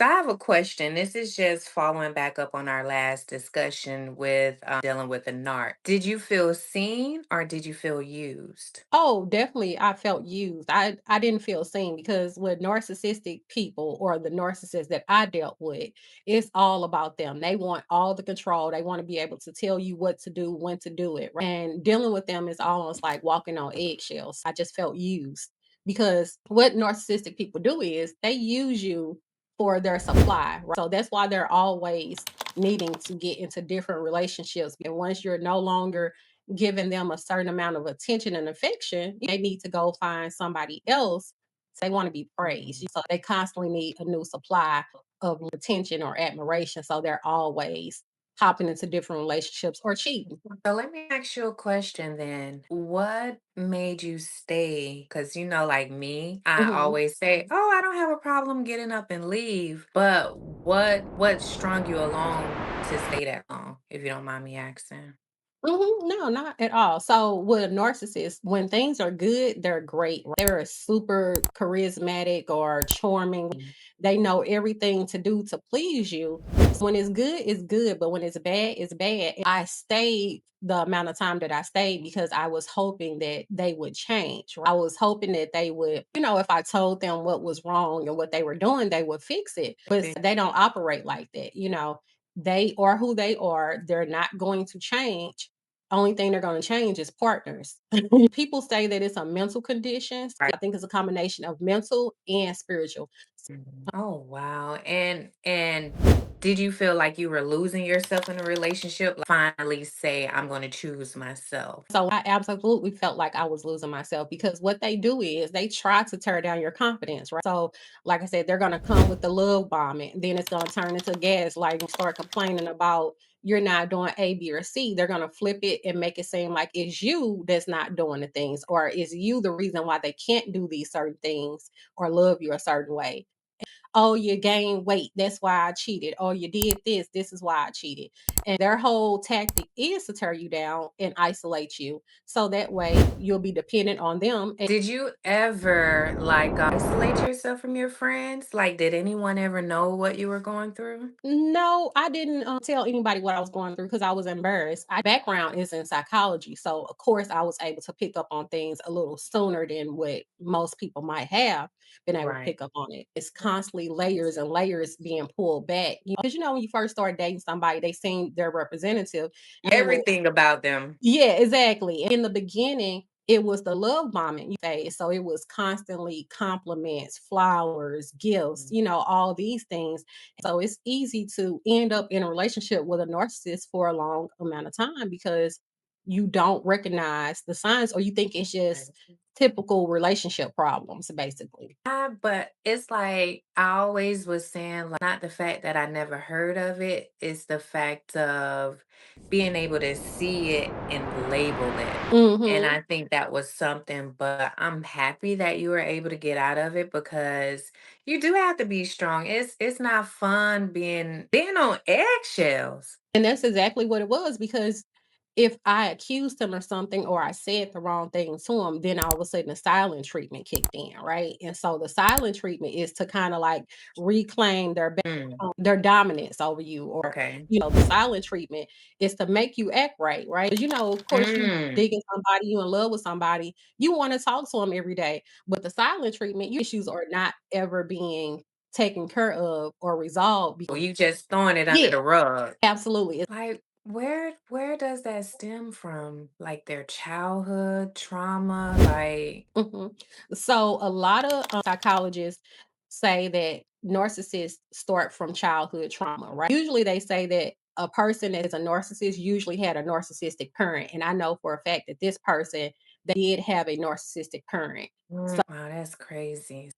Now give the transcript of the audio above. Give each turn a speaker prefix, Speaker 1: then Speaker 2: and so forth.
Speaker 1: So I have a question. This is just following back up on our last discussion with dealing with the narc. Did you feel seen or did you feel used?
Speaker 2: Oh, definitely, I felt used. I didn't feel seen because with narcissistic people or the narcissists that I dealt with, it's all about them. They want all the control. They want to be able to tell you what to do, when to do it. Right? And dealing with them is almost like walking on eggshells. I just felt used because what narcissistic people do is they use you for their supply. Right? So that's why they're always needing to get into different relationships. And once you're no longer giving them a certain amount of attention and affection, they need to go find somebody else. They want to be praised.
Speaker 1: Mhm.
Speaker 2: So they constantly need a new supply of attention or admiration. So they're always hopping into different relationships or cheating.
Speaker 1: So let me ask you a question then. What made you stay? Because like me, I
Speaker 2: Mhm.
Speaker 1: always say, "Oh, I don't have a problem getting up and leave." But what strung you along to stay that long, if you don't mind me asking?
Speaker 2: No, not at all. So with a narcissist, when things are good, they're great. Right? They're super charismatic or charming. They know everything to do to please you. So when it's good, but when it's bad, it's bad. And I stayed the amount of time that I stayed because I was hoping that they would change. Right? I was hoping that they would, if I told them what was wrong and what they were doing, they would fix it. But they don't operate like that. They are who they are. They're not going to change. Only thing they're gonna change is partners. People say that it's a mental condition. I
Speaker 1: Right.
Speaker 2: think it's a combination of mental and spiritual.
Speaker 1: Mhm. Oh wow. And did you feel like you were losing yourself in a relationship? Like, finally say, I'm gonna choose myself.
Speaker 2: So I absolutely felt like I was losing myself because what they do is they try to tear down your confidence, right? So, like I said, they're gonna come with the love bombing, then it's gonna turn into gas, like start complaining about you're not doing A, B, or C. They're gonna flip it and make it seem like it's you that's not doing the things, or is you the reason why they can't do these certain things or love you a certain way. Oh, you gained weight. That's why I cheated. Oh, you did this. This is why I cheated. And their whole tactic is to tear you down and isolate you. So that way you'll be dependent on them. And
Speaker 1: Did you ever like isolate yourself from your friends? Like, did anyone ever know what you were going through?
Speaker 2: no, I didn't tell anybody what I was going through because I was embarrassed. My background is in psychology. So, of course, I was able to pick up on things a little sooner than what most people might have been able to
Speaker 1: Right.
Speaker 2: pick up on it. It's constantly layers and layers being pulled back. Because, when you first start dating somebody, they seem their representative. You will
Speaker 1: Everything about them.
Speaker 2: Yeah, exactly. In the beginning, it was the love bombing phase. So it was constantly compliments, flowers, gifts, all these things. So it's easy to end up in a relationship with a narcissist for a long amount of time because you don't recognize the signs or you think it's just typical relationship problems, basically.
Speaker 1: But it's like I always was saying, like, not the fact that I never heard of it, it's the fact of being able to see it and label it. And
Speaker 2: Hmm.
Speaker 1: I think that was something, but I'm happy that you were able to get out of it because you do have to be strong. It's not fun being on eggshells.
Speaker 2: And that's exactly what it was because if I accused him or something or I said the wrong thing to him, then all of a sudden the silent treatment kicked in, right? And so the silent treatment is to kind of like reclaim
Speaker 1: Mm,
Speaker 2: their dominance over you, or
Speaker 1: okay.
Speaker 2: the silent treatment is to make you act right, right? Because of course, you
Speaker 1: Mm.
Speaker 2: digging somebody, you in love with somebody, you want to talk to them every day. But the silent treatment, your issues are not ever being taken care of or resolved.
Speaker 1: Well, you just throwing it under
Speaker 2: Yeah,
Speaker 1: the rug.
Speaker 2: absolutely.
Speaker 1: Like, where does that stem from? Like their childhood trauma? Like,
Speaker 2: Mhm. So a lot of psychologists say that narcissists start from childhood trauma, right? Usually they say that a person that is a narcissist usually had a narcissistic parent. And I know for a fact that this person they did have a narcissistic parent.
Speaker 1: wow, that's crazy.